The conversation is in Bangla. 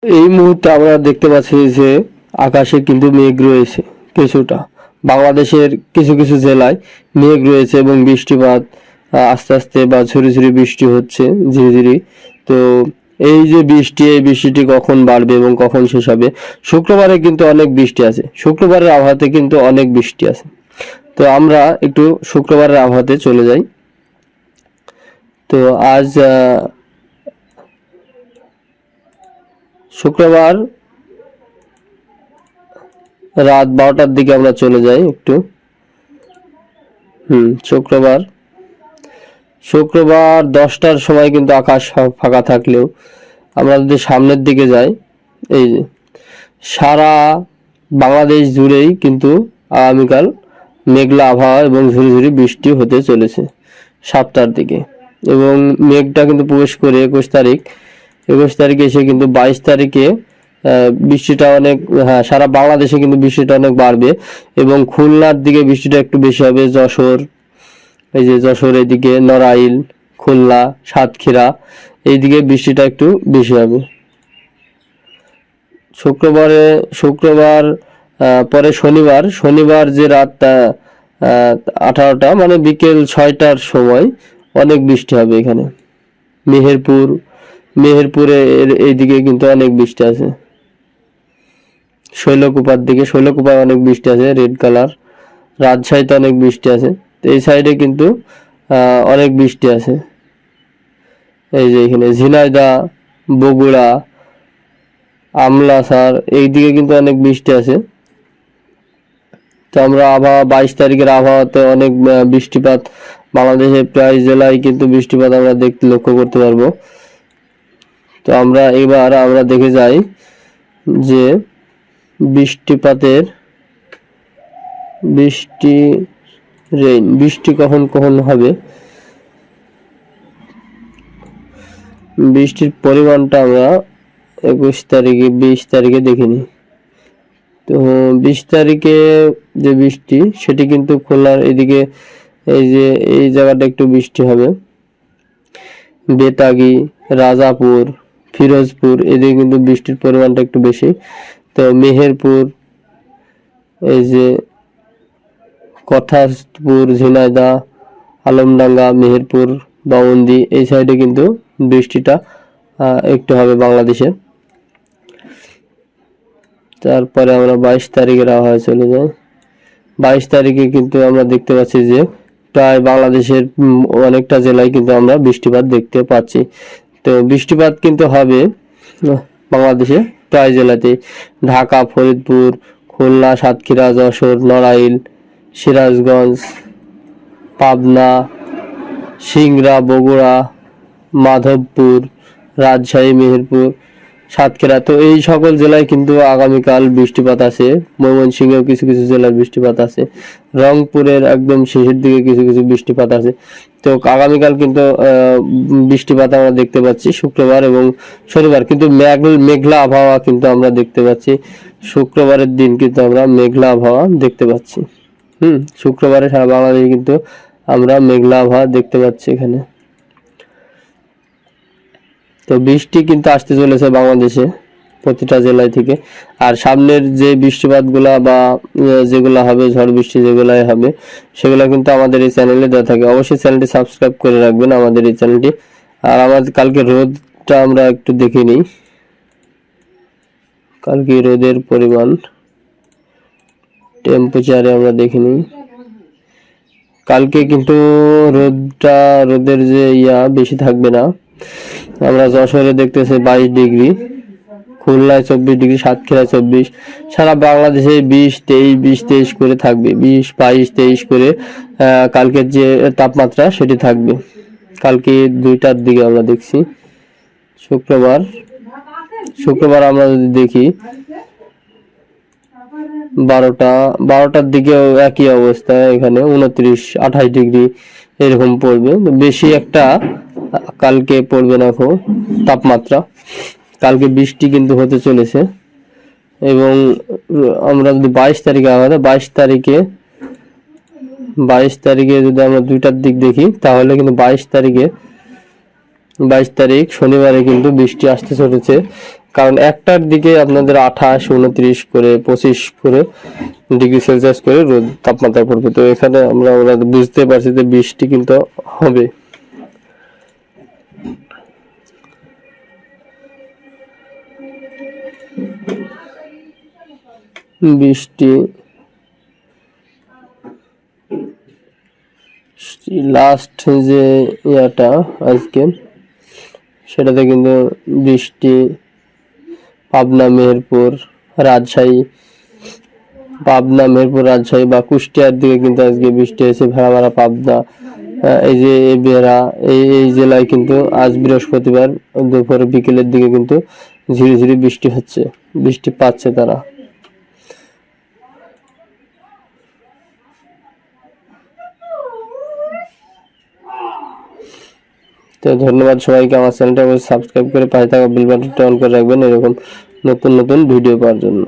এই মুহূর্তে আমরা দেখতে পাচ্ছি যে আকাশে কিন্তু মেঘ রয়েছে কিছুটা। বাংলাদেশের কিছু কিছু জেলায় মেঘ রয়েছে এবং বৃষ্টিপাত আস্তে আস্তে বা ঝুরি ঝুরি বৃষ্টি হচ্ছে ঝিরিঝিরি। তো এই যে বৃষ্টি, এই বৃষ্টিটি কখন বাড়বে এবং কখন শেষ হবে? শুক্রবারে কিন্তু অনেক বৃষ্টি আছে, শুক্রবারের আবহাওয়াতে কিন্তু অনেক বৃষ্টি আছে। তো আমরা একটু শুক্রবারের আবহাওয়াতে চলে যাই। তো আজ শুক্রবার রাত 12টার দিকে আমরা চলে যাই একটু। শুক্রবার 10টার সময় কিন্তু আকাশ ফাঁকা থাকলেও আমরা যদি সামনের দিকে যাই, এই যে সারা বাংলাদেশ জুড়েই কিন্তু আগামীকাল মেঘলা আবহাওয়া এবং ঝুরি ঝুরি বৃষ্টি হতে চলেছে 7টার দিকে। এবং মেঘটা কিন্তু প্রবেশ করে 21 তারিখে এসে কিন্তু 22 তারিখে বৃষ্টিটা অনেক, হ্যাঁ, সারা বাংলাদেশে কিন্তু বৃষ্টিটা অনেক বাড়বে এবং খুলনার দিকে বৃষ্টিটা একটু বেশি হবে। যশোর, এই যে যশোর, এদিকে নড়াইল, খুলনা, সাতক্ষীরা, এইদিকে বৃষ্টিটা একটু বেশি হবে শুক্রবার পরে শনিবার যে রাত 18টা মানে বিকেল 6টার সময় অনেক বৃষ্টি হবে এখানে। মেহেরপুরে এইদিকে কিন্তু অনেক বৃষ্টি আছে। শৈলকুপায় অনেক বৃষ্টি আছে, রেড কালার। রাজশাহীতে অনেক বৃষ্টি আছে। এই সাইডে কিন্তু অনেক বৃষ্টি আছে। এই যে এখানে ঝিনাইদহ, বগুড়া, আমলাসার, এইদিকে কিন্তু অনেক বৃষ্টি আছে। তো আমরা 22 তারিখের আবহাওয়াতে অনেক বৃষ্টিপাত, বাংলাদেশের প্রায় জেলায় কিন্তু বৃষ্টিপাত আমরা লক্ষ্য করতে পারবো। তো আমরা দেখে যাই যে বৃষ্টি কখন কখন হবে, বৃষ্টির পরিমাণটা আমরা 20 তারিখে দেখিনি। তো 20 তারিখে যে বৃষ্টি, সেটি কিন্তু খুলনার এদিকে, এই যে এই জায়গাটা একটু বৃষ্টি হবে। বেতাগী, রাজাপুর, ফিরোজপুর, এদিকে কিন্তু বৃষ্টির পরিমাণটা একটু বেশি। তো মেহেরপুর, এই যে কথাসপুর, ঝিনাইদহ, আলমডাঙ্গা, মেহেরপুর, বাউন্দি, এই সাইডে কিন্তু বৃষ্টিটা একটু হবে বাংলাদেশে। তারপরে আমরা 22 তারিখের আবহাওয়ায় চলে যাই। 22 তারিখে কিন্তু আমরা দেখতে পাচ্ছি যে প্রায় বাংলাদেশের অনেকটা জেলায় কিন্তু আমরা বৃষ্টিপাত দেখতে পাচ্ছি। তো বৃষ্টিপাত কিন্তু হবে বাংলাদেশে প্রায় জেলাতে, ঢাকা, ফরিদপুর, খুলনা, সাতক্ষীরা, যশোর, নড়াইল, সিরাজগঞ্জ, পাবনা, সিংড়া, বগুড়া, মাধবপুর, রাজশাহী, মেহেরপুর, সাতক্ষীরা। তো এই সকল জেলায় কিন্তু আগামীকাল বৃষ্টিপাত আছে। ময়মনসিংহেও কিছু কিছু জেলার বৃষ্টিপাত আছে। রংপুরের একদম শেষের দিকে কিছু কিছু বৃষ্টিপাত আছে। তো আগামীকাল কিন্তু বৃষ্টিপাত আমরা দেখতে পাচ্ছি শুক্রবার এবং শনিবার, কিন্তু মেঘলা আবহাওয়া কিন্তু আমরা দেখতে পাচ্ছি। শুক্রবারের দিন কিন্তু আমরা মেঘলা আবহাওয়া দেখতে পাচ্ছি। শুক্রবারে সারা বাংলাদেশে কিন্তু আমরা মেঘলা আবহাওয়া দেখতে পাচ্ছি এখানে। তো বৃষ্টি কিন্তু আসতে চলেছে বাংলাদেশে প্রতিটা জেলায় থেকে। আর সামনের যে বৃষ্টিপাতগুলা বা যেগুলা হবে, ঝড় বৃষ্টি যেগুলাই হবে, সেগুলো কিন্তু আমাদের এই চ্যানেলে দেওয়া থাকে। অবশ্যই চ্যানেলটি সাবস্ক্রাইব করে রাখবেন, আমাদের এই চ্যানেলটি। আর আমাদের কালকে রোদটা আমরা একটু দেখে নিই। কালকে রোদের পরিমাণ টেম্পারেচারে আমরা দেখে নিই। কালকে কিন্তু রোদের যে বেশি থাকবে না। আমরা যশোরে দেখতেছি 22 ডিগ্রি, খুলনায় 24 ডিগ্রি, সাতক্ষীরায় 24, সারা বাংলাদেশে 20-23 করে থাকবে। 20-22-23 করে কালকের যে তাপমাত্রা সেটি থাকবে। কালকে 2টার দিকে আমরা দেখছি শুক্রবার আমরা যদি দেখি 12টার দিকেও একই অবস্থা। এখানে 29-28 ডিগ্রি এরকম পড়বে, বেশি একটা কালকে পড়বে না খুব তাপমাত্রা। কালকে বৃষ্টি কিন্তু হতে চলেছে। এবং আমরা যদি 22 তারিখে 22 তারিখে যদি আমরা 2টার দিক দেখি, তাহলে কিন্তু 22 তারিখ শনিবারে কিন্তু বৃষ্টি আসতে চলেছে। কারণ একটার দিকে আপনাদের 28, 29 করে 25 করে ডিগ্রি সেলসিয়াস করে রোদ তাপমাত্রা পড়বে। তো এখানে আমরা বুঝতে পারছি যে বৃষ্টি কিন্তু হবে। বৃষ্টি লাস্ট যে ইয়াটা আজকে সেটাতে কিন্তু বৃষ্টি পাবনা, মেহেরপুর, রাজশাহী বা কুষ্টিয়ার দিকে কিন্তু আজকে বৃষ্টি হয়েছে। ভেড়ামারা, পাবনা, এই যে বেড়া, এই জেলায় কিন্তু আজ বৃহস্পতিবার দুপুর বিকেলের দিকে কিন্তু ঝিরিঝিরি বৃষ্টি হচ্ছে, বৃষ্টি পাচ্ছে তারা। তো ধন্যবাদ সবাইকে। আমার চ্যানেলটা সাবস্ক্রাইব করে পাশে থাকা বেল বাটনটা অন করে রাখবেন এরকম নতুন নতুন ভিডিও পাওয়ার জন্য।